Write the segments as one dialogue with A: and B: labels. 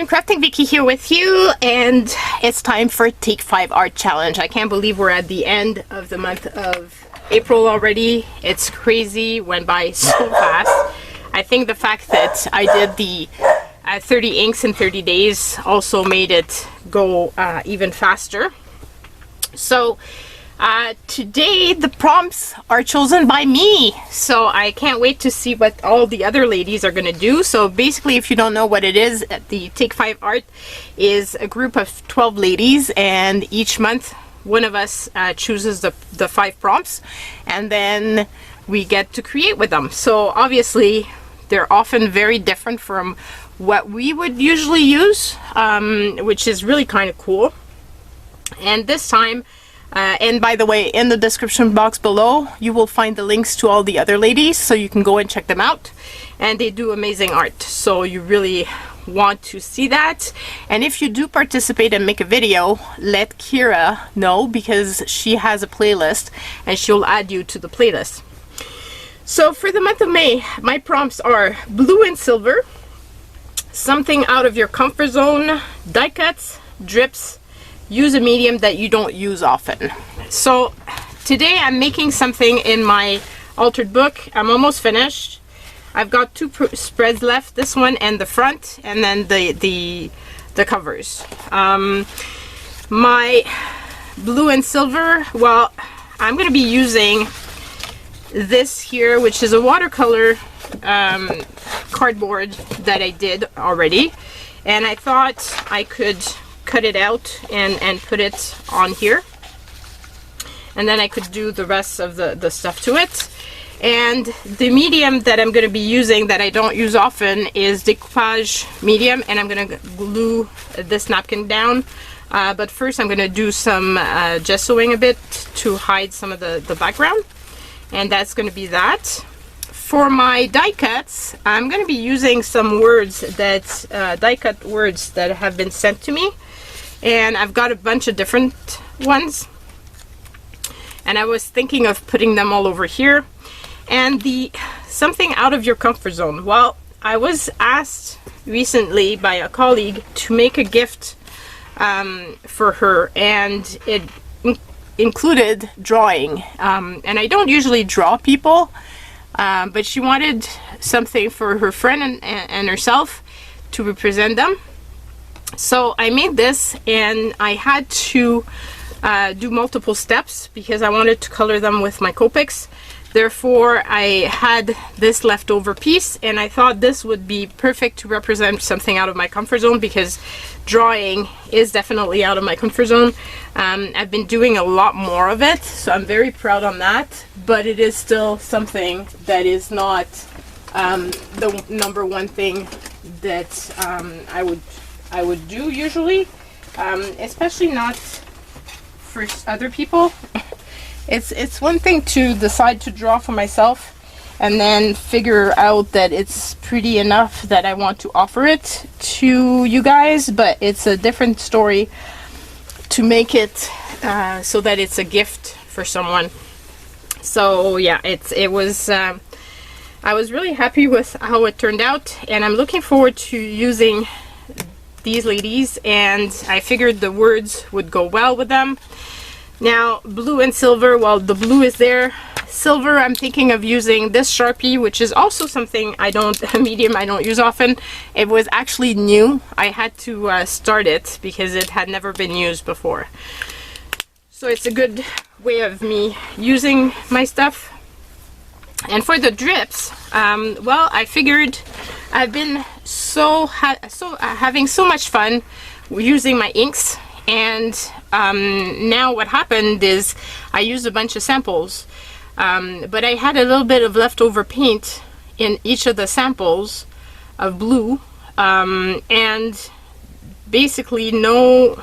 A: everyone, Crafting Vicky here with you, and it's time for Take 5 Art Challenge. I can't believe we're at the end of the month of April already. It's crazy, went by so fast. I think the fact that I did the 30 inks in 30 days also made it go even faster. So today the prompts are chosen by me, so I can't wait to see what all the other ladies are gonna do. So basically, if you don't know what it is, the Take 5 Art is a group of 12 ladies, and each month one of us chooses the 5 prompts, and then we get to create with them. So obviously they're often very different from what we would usually use, which is really kind of cool. And this time, and by the way, in the description box below you will find the links to all the other ladies, so you can go and check them out, and they do amazing art, so you really want to see that. And if you do participate and make a video, let Kira know, because she has a playlist and she'll add you to the playlist. So for the month of May, my prompts are blue and silver, something out of your comfort zone, die cuts, drips, use a medium that you don't use often. So today I'm making something in my altered book. I'm almost finished. I've got 2 spreads left, this one and the front, and then the covers. My blue and silver, well, I'm going to be using this here, which is a watercolor cardboard that I did already, and I thought I could cut it out and put it on here, and then I could do the rest of the stuff to it. And the medium that I'm going to be using, that I don't use often, is decoupage medium, and I'm going to glue this napkin down, but first I'm going to do some gessoing a bit to hide some of the background, and that's going to be that. For my die cuts, I'm going to be using some words that die cut words that have been sent to me, and I've got a bunch of different ones, and I was thinking of putting them all over here. And the something out of your comfort zone, well, I was asked recently by a colleague to make a gift for her, and it included drawing, and I don't usually draw people, but she wanted something for her friend and herself to represent them. So I made this, and I had to do multiple steps because I wanted to color them with my Copics. Therefore, I had this leftover piece, and I thought this would be perfect to represent something out of my comfort zone, because drawing is definitely out of my comfort zone. I've been doing a lot more of it, so I'm very proud on that, but it is still something that is not the #1 thing that I would do usually, especially not for other people. It's one thing to decide to draw for myself and then figure out that it's pretty enough that I want to offer it to you guys, but it's a different story to make it so that it's a gift for someone. So yeah, it was I was really happy with how it turned out, and I'm looking forward to using these ladies, and I figured the words would go well with them. Now, blue and silver, well, the blue is there. Silver, I'm thinking of using this Sharpie, which is also something a medium I don't use often. It was actually new. I had to start it because it had never been used before. So it's a good way of me using my stuff. And for the drips, well, I figured I've been having so much fun using my inks. And now what happened is I used a bunch of samples, but I had a little bit of leftover paint in each of the samples of blue, and basically not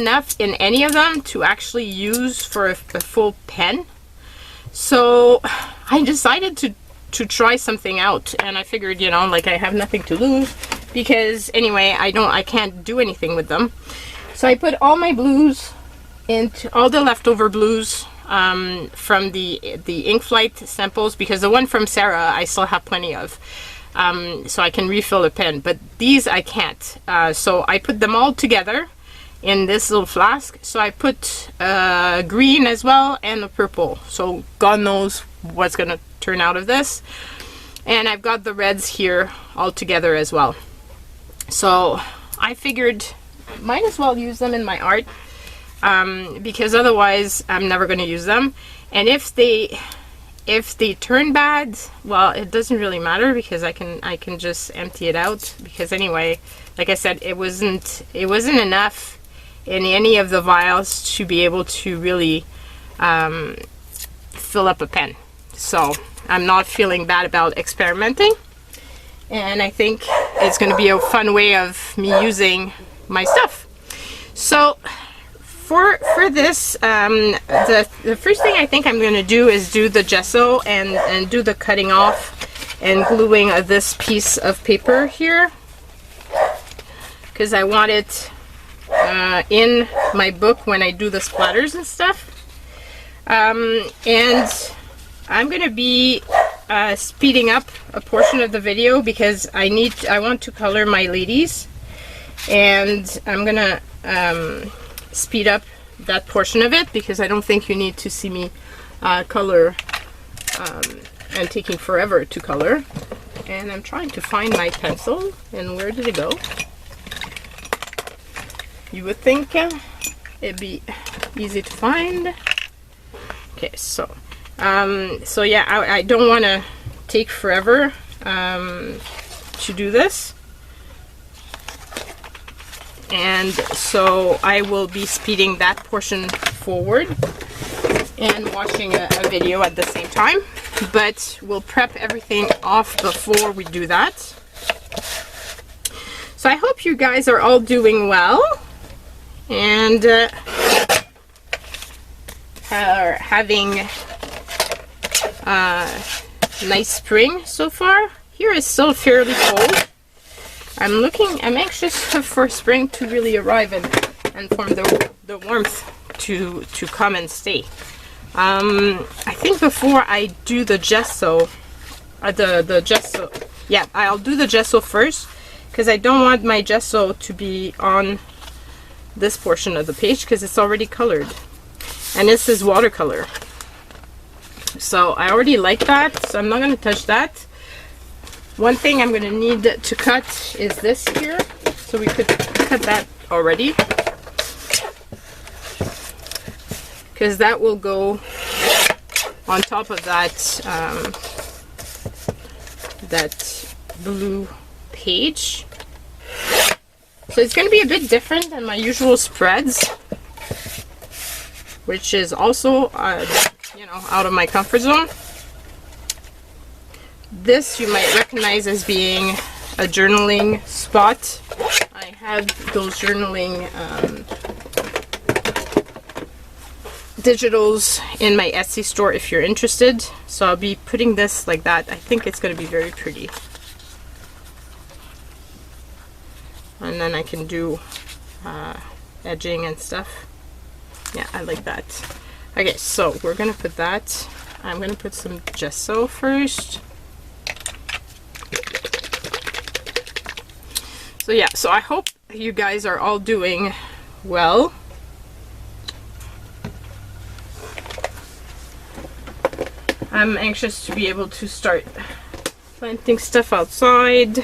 A: enough in any of them to actually use for a full pen. So I decided to try something out, and I figured, you know, like, I have nothing to lose, because anyway I can't do anything with them. So I put all my blues into all the leftover blues from the ink flight samples, because the one from Sarah I still have plenty of. so I can refill the pen, but these I can't. So I put them all together in this little flask. So I put green as well and the purple, so God knows what's gonna turn out of this. And I've got the reds here all together as well. So I figured might as well use them in my art, because otherwise I'm never going to use them. And if they turn bad, well, it doesn't really matter, because I can just empty it out, because anyway, like I said, it wasn't enough in any of the vials to be able to really fill up a pen. So I'm not feeling bad about experimenting, and I think it's going to be a fun way of me using my stuff. So for this, the first thing I think I'm going to do is do the gesso and do the cutting off and gluing of this piece of paper here, because I want it in my book when I do the splatters and stuff. And I'm going to be speeding up a portion of the video because I want to color my ladies, and I'm going to speed up that portion of it because I don't think you need to see me color and taking forever to color. And I'm trying to find my pencil, and where did it go? You would think it'd be easy to find. Okay, so yeah, I don't want to take forever to do this, and so I will be speeding that portion forward and watching a video at the same time, but we'll prep everything off before we do that. So I hope you guys are all doing well and are having nice spring so far. Here is still fairly cold. I'm anxious for spring to really arrive and for the warmth to come and stay. I think before I do the gesso, yeah, I'll do the gesso first, because I don't want my gesso to be on this portion of the page because it's already colored, and this is watercolor. So I already like that, so I'm not going to touch that. One thing I'm going to need to cut is this here, so we could cut that already, because that will go on top of that that blue page. So it's going to be a bit different than my usual spreads, which is also you know, out of my comfort zone. This you might recognize as being a journaling spot. I have those journaling digitals in my Etsy store if you're interested. So I'll be putting this like that. I think it's going to be very pretty. And then I can do edging and stuff. Yeah, I like that. Okay, so we're going to put that. I'm going to put some gesso first. So yeah, so I hope you guys are all doing well. I'm anxious to be able to start planting stuff outside,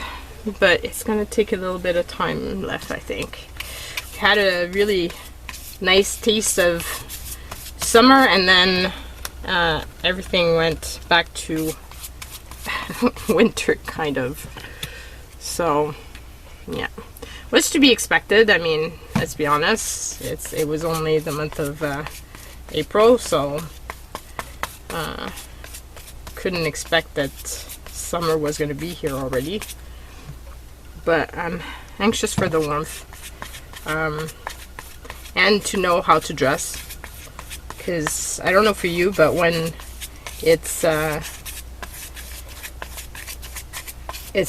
A: but it's gonna take a little bit of time left, I think. Had a really nice taste of summer, and then everything went back to winter, kind of. So yeah, what's to be expected. I mean, let's be honest, it was only the month of April, so couldn't expect that summer was going to be here already. But I'm anxious for the warmth and to know how to dress, because I don't know for you, but when it's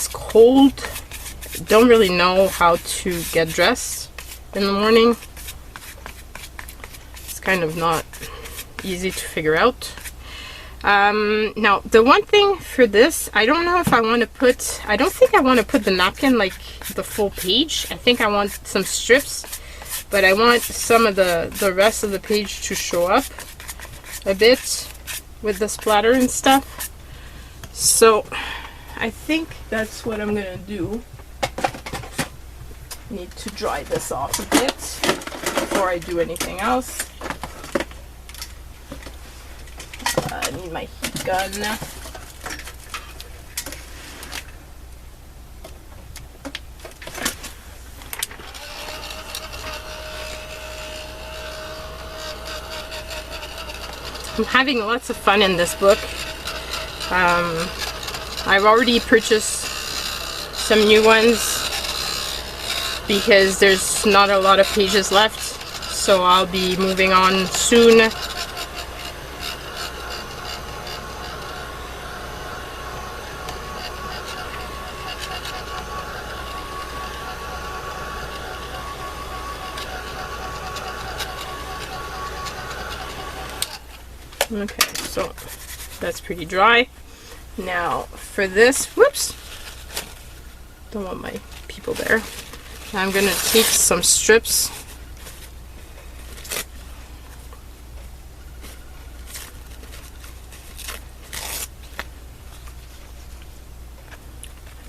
A: cold, don't really know how to get dressed in the morning. It's kind of not easy to figure out. Now the one thing for this, I don't know if I want to put, I don't think I want to put the napkin like the full page. I think I want some strips, but I want some of the rest of the page to show up a bit with the splatter and stuff. So I think that's what I'm gonna do. Need to dry this off a bit before I do anything else. I need my heat gun. I'm having lots of fun in this book. I've already purchased some new ones because there's not a lot of pages left, so I'll be moving on soon. Okay, so that's pretty dry. Now for this, whoops, don't want my people there. I'm gonna take some strips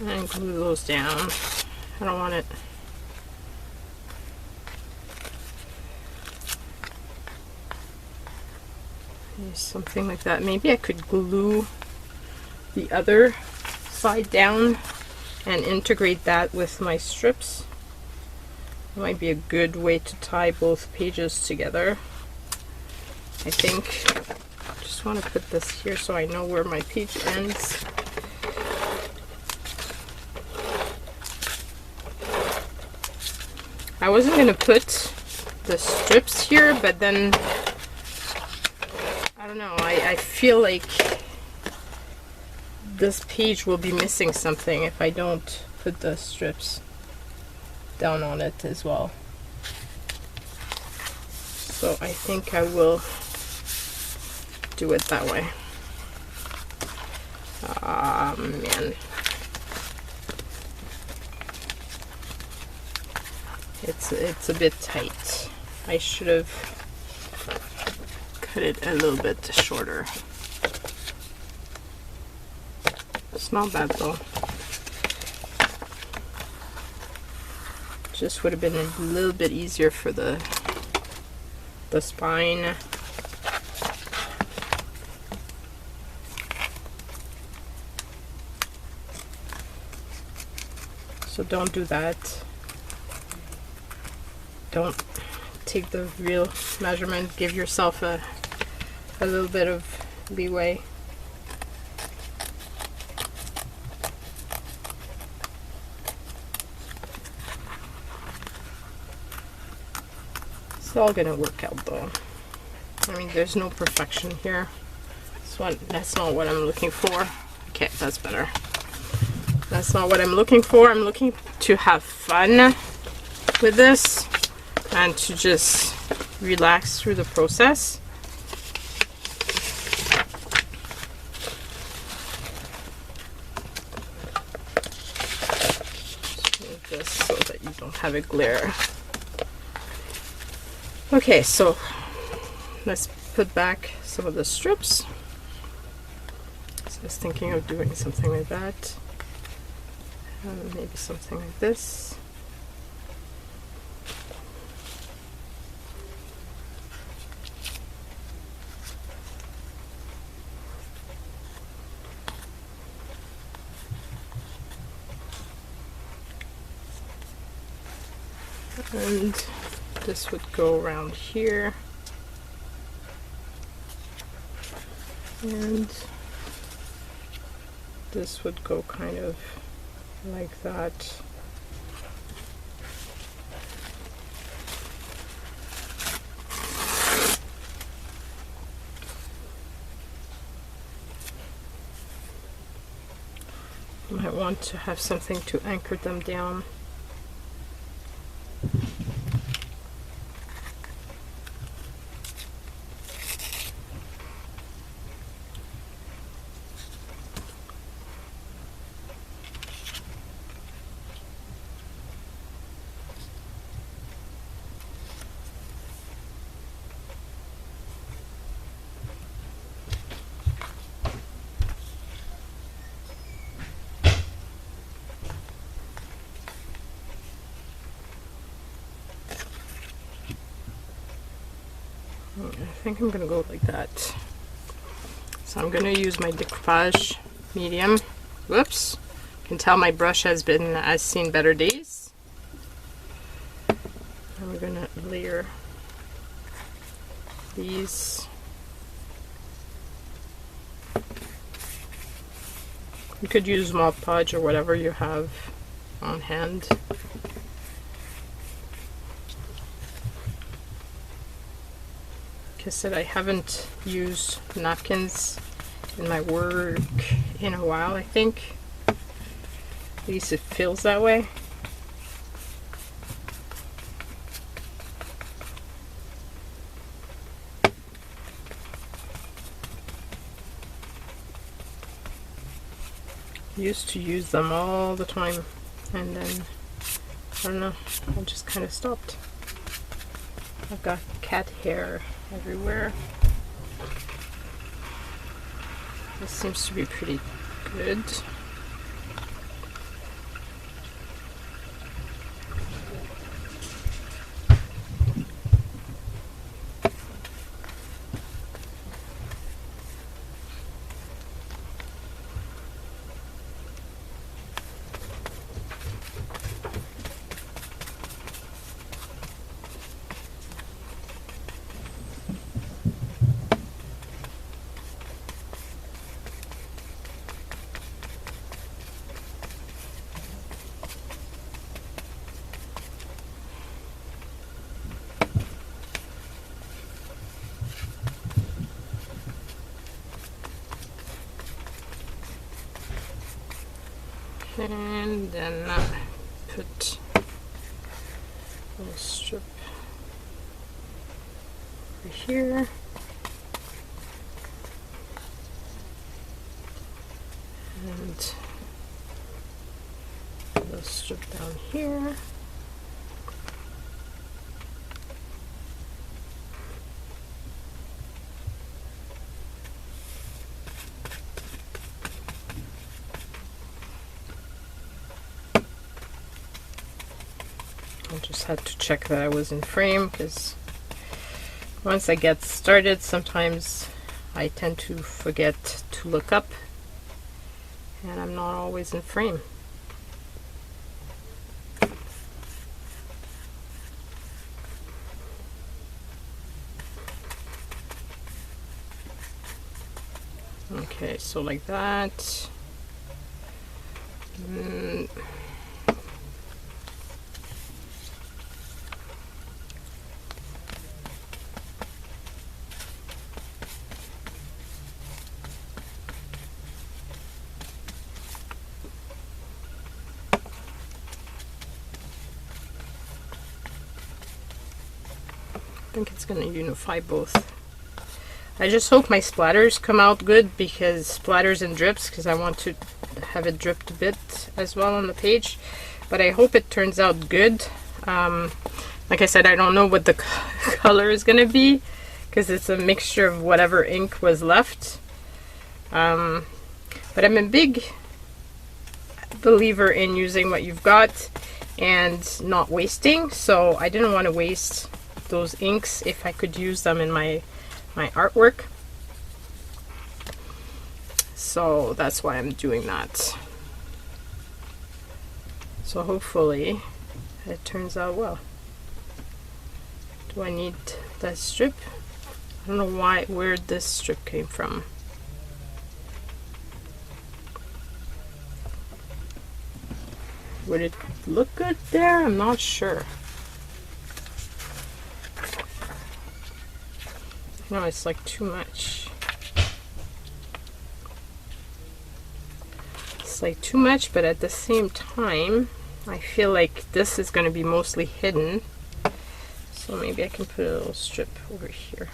A: and glue those down. I don't want it something like that. Maybe I could glue the other side down and integrate that with my strips. It might be a good way to tie both pages together. I think I just want to put this here so I know where my page ends. I wasn't going to put the strips here, but then I don't know, I feel like this page will be missing something if I don't put the strips down on it as well. So I think I will do it that way. Man. It's a bit tight. I should have cut it a little bit shorter. It's not bad though. Just would have been a little bit easier for the spine. So don't do that. Don't take the real measurement. Give yourself a little bit of leeway. It's all gonna work out though. I mean, there's no perfection here. That's not what I'm looking for. Okay, that's better. That's not what I'm looking for. I'm looking to have fun with this and to just relax through the process. Just so that you don't have a glare. Okay, so let's put back some of the strips. So I was thinking of doing something like that. Maybe something like this. And this would go around here. And this would go kind of like that. You might want to have something to anchor them down. I think I'm gonna go like that. So I'm gonna use my decoupage medium. Whoops. You can tell my brush has seen better days. And we're gonna layer these. You could use Mod Podge or whatever you have on hand. Like I said, I haven't used napkins in my work in a while, I think. At least it feels that way. Used to use them all the time, and then I don't know, I just kind of stopped. I've got cat hair everywhere. This seems to be pretty good. And then put a little strip over here. And a little strip down here. I just had to check that I was in frame, because once I get started, sometimes I tend to forget to look up, and I'm not always in frame. Okay, so like that. I think it's going to unify both. I just hope my splatters come out good, because splatters and drips, because I want to have it dripped a bit as well on the page. But I hope it turns out good. Like I said, I don't know what the color is going to be, because it's a mixture of whatever ink was left. But I'm a big believer in using what you've got and not wasting, so I didn't want to waste those inks if I could use them in my artwork. So that's why I'm doing that. So hopefully it turns out well. Do I need that strip? I don't know where this strip came from. Would it look good there? I'm not sure. No, it's like too much. It's like too much, but at the same time, I feel like this is going to be mostly hidden. So maybe I can put a little strip over here.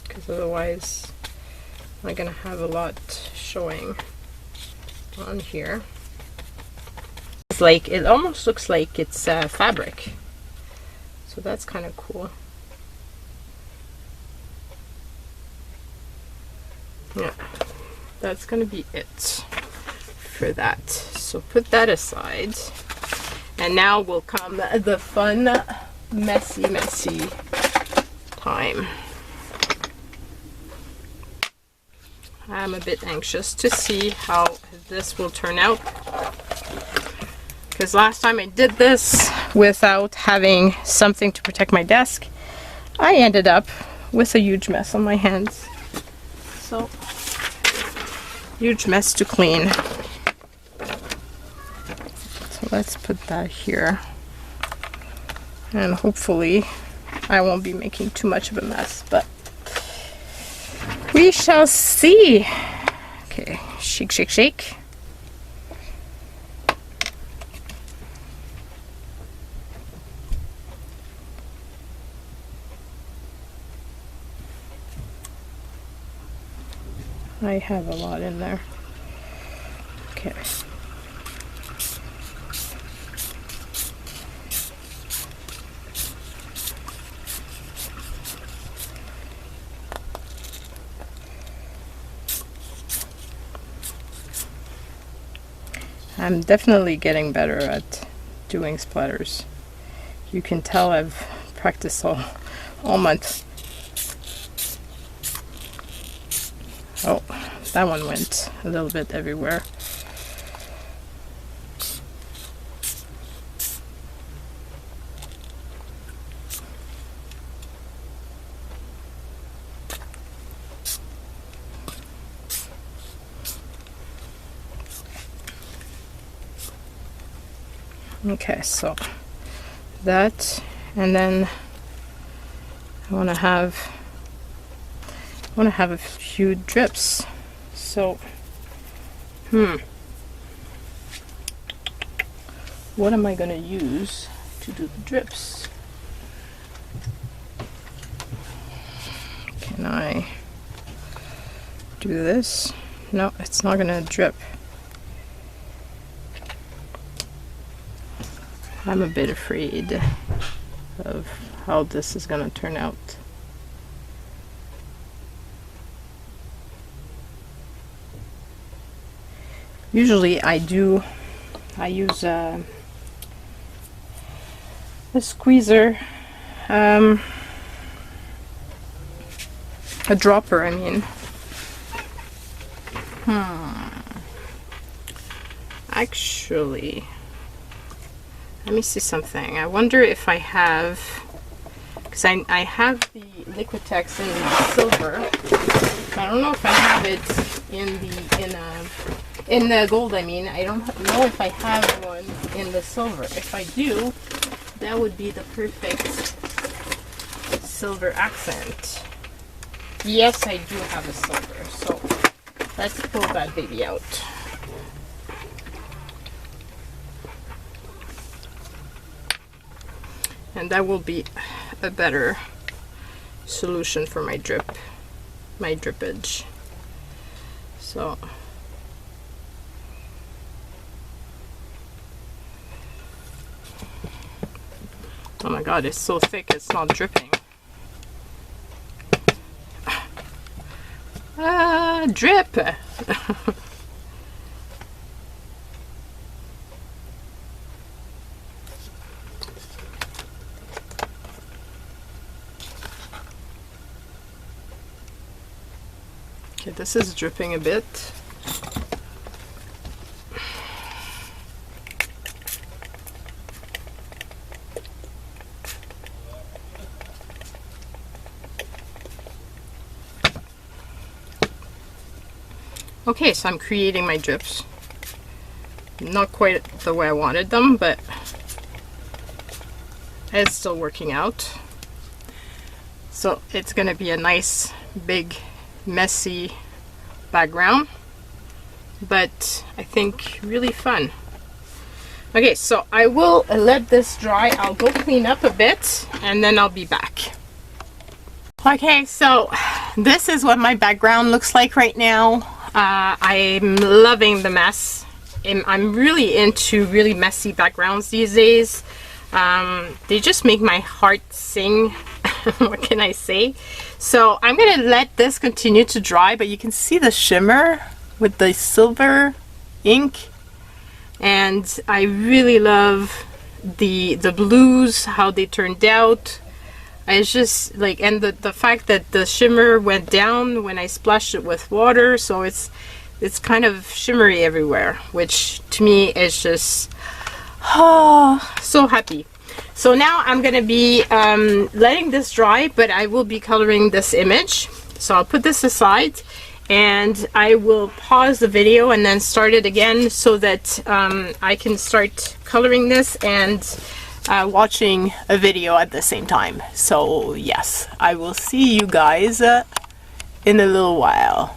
A: Because otherwise, I'm going to have a lot showing on here. It's like, it almost looks like it's fabric. So that's kind of cool. Yeah, that's going to be it for that. So put that aside. And now will come the fun messy time. I'm a bit anxious to see how this will turn out, because last time I did this without having something to protect my desk, I ended up with a huge mess on my hands. So, huge mess to clean. So let's put that here. And hopefully I won't be making too much of a mess, but we shall see. Okay, shake, shake, shake. I have a lot in there. Okay. I'm definitely getting better at doing splatters. You can tell I've practiced all month. Oh, that one went a little bit everywhere. Okay, so that, and then I want to have a few drips. So, what am I going to use to do the drips? Can I do this? No, it's not going to drip. I'm a bit afraid of how this is going to turn out. Usually I use a squeezer, a dropper, I mean. Actually, let me see something. I wonder if I have, because I have the Liquitex in the silver. I don't know if I have it in the gold. I mean, I don't know if I have one in the silver. If I do, that would be the perfect silver accent. Yes, I do have a silver. So let's pull that baby out. And that will be a better solution for my drippage. So oh my god, it's so thick it's not dripping. Drip. Okay, this is dripping a bit. Okay, so I'm creating my drips. Not quite the way I wanted them, but it's still working out. So it's gonna be a nice, big, messy background, but I think really fun. Okay, so I will let this dry. I'll go clean up a bit and then I'll be back. Okay, so this is what my background looks like right now. I'm loving the mess. I'm really into really messy backgrounds these days. They just make my heart sing. What can I say? So I'm gonna let this continue to dry, but you can see the shimmer with the silver ink, and I really love the blues, how they turned out. It's just like, and the fact that the shimmer went down when I splashed it with water, so it's kind of shimmery everywhere, which to me is just so happy. So now I'm gonna be letting this dry, but I will be coloring this image. So I'll put this aside and I will pause the video and then start it again so that I can start coloring this and watching a video at the same time. So yes, I will see you guys in a little while.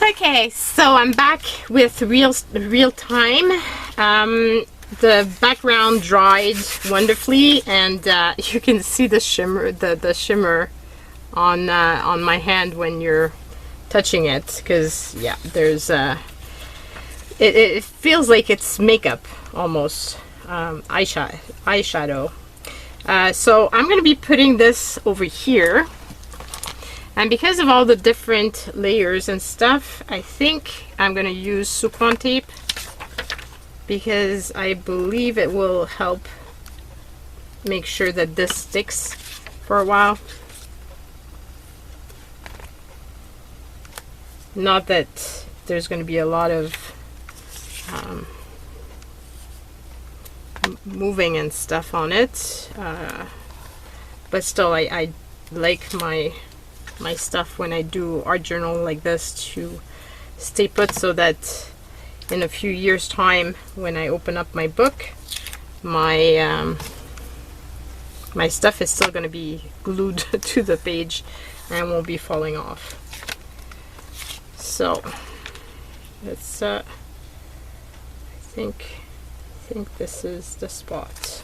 B: Okay, so I'm back with real time. The background dried wonderfully, and you can see the shimmer, the shimmer on my hand when you're touching it, because yeah, there's it feels like it's makeup almost, eyeshadow. So I'm going to be putting this over here. And because of all the different layers and stuff, I think I'm going to use Soupron tape, because I believe it will help make sure that this sticks for a while. Not that there's going to be a lot of moving and stuff on it, but still I like my stuff when I do art journal like this to stay put, so that in a few years time when I open up my book, my my stuff is still going to be glued to the page and won't be falling off.
A: so let's I think this is the spot.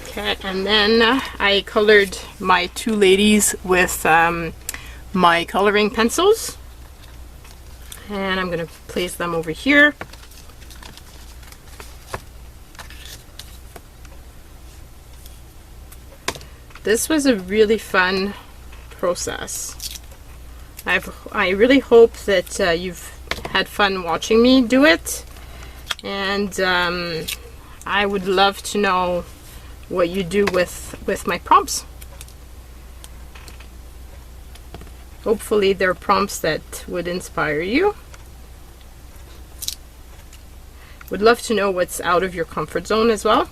A: Okay, and then I colored my two ladies with my coloring pencils, and I'm gonna place them over here. This was a really fun process. I really hope that you've had fun watching me do it, and I would love to know what you do with my prompts. Hopefully they're prompts that would inspire you. Would love to know what's out of your comfort zone as well.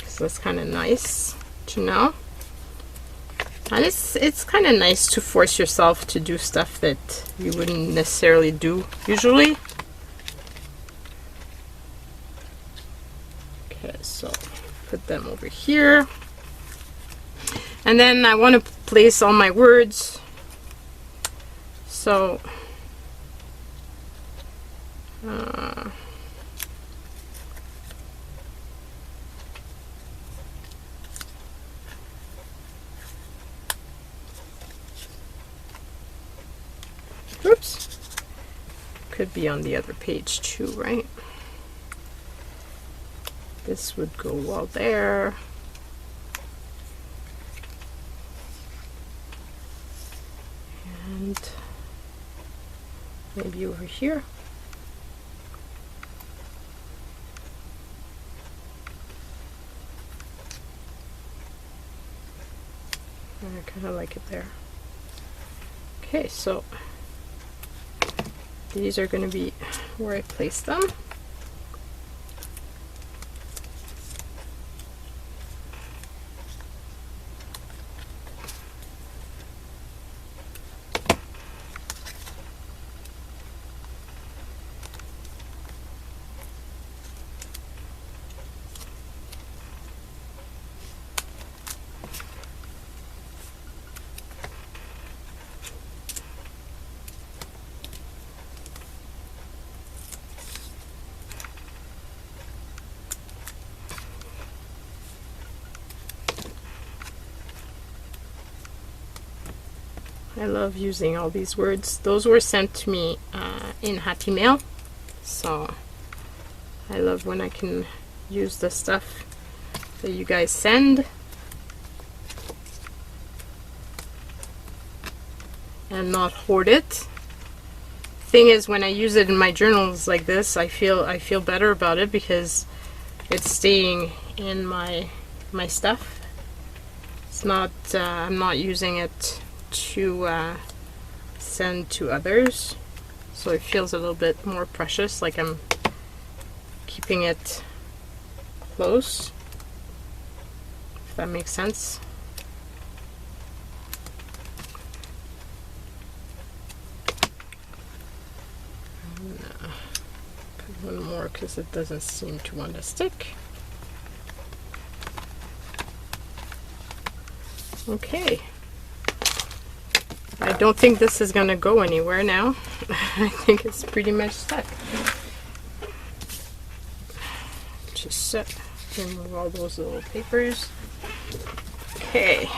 A: So that's kind of nice to know. And it's kind of nice to force yourself to do stuff that you wouldn't necessarily do usually. Okay, so put them over here. And then I want to place all my words. So oops, could be on the other page too, right? This would go well there. And maybe over here. I kind of like it there. Okay, so these are going to be where I place them. I love using all these words. Those were sent to me in Happy Mail, so I love when I can use the stuff that you guys send and not hoard it. Thing is, when I use it in my journals like this, I feel better about it because it's staying in my stuff. It's not I'm not using it to send to others, so it feels a little bit more precious, like I'm keeping it close, if that makes sense. Put one more because it doesn't seem to want to stick. Okay. I don't think this is going to go anywhere now. I think it's pretty much stuck. Just remove all those little papers. Okay,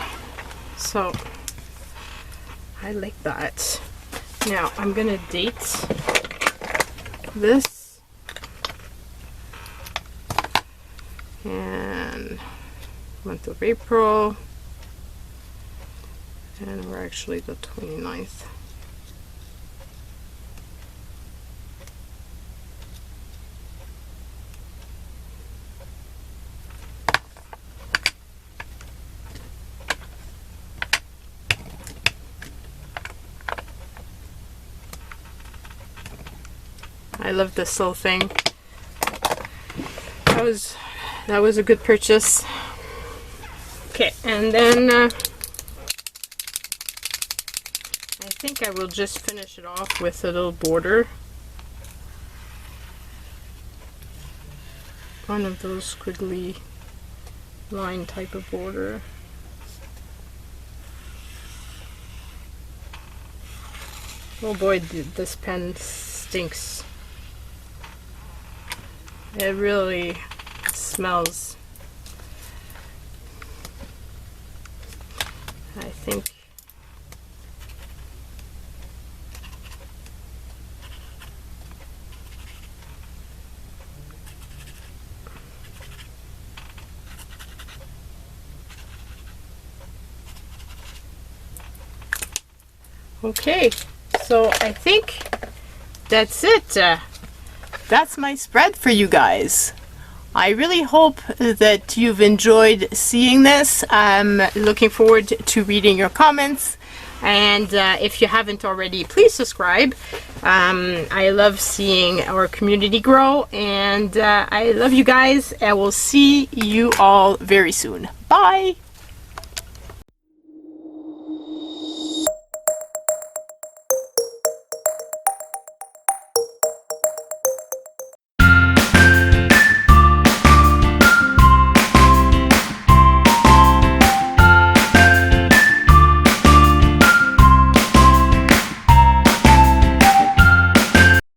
A: so I like that. Now I'm going to date this. And month of April. And we're actually the 29th. I love this little thing. That was a good purchase. Okay, and then I think I will just finish it off with a little border. One of those squiggly line type of border. Oh boy, this pen stinks. It really smells. I think okay, so I think that's it. That's my spread for you guys. I really hope that you've enjoyed seeing this. I'm looking forward to reading your comments, and if you haven't already, please subscribe. I love seeing our community grow, and I love you guys. I will see you all very soon. Bye!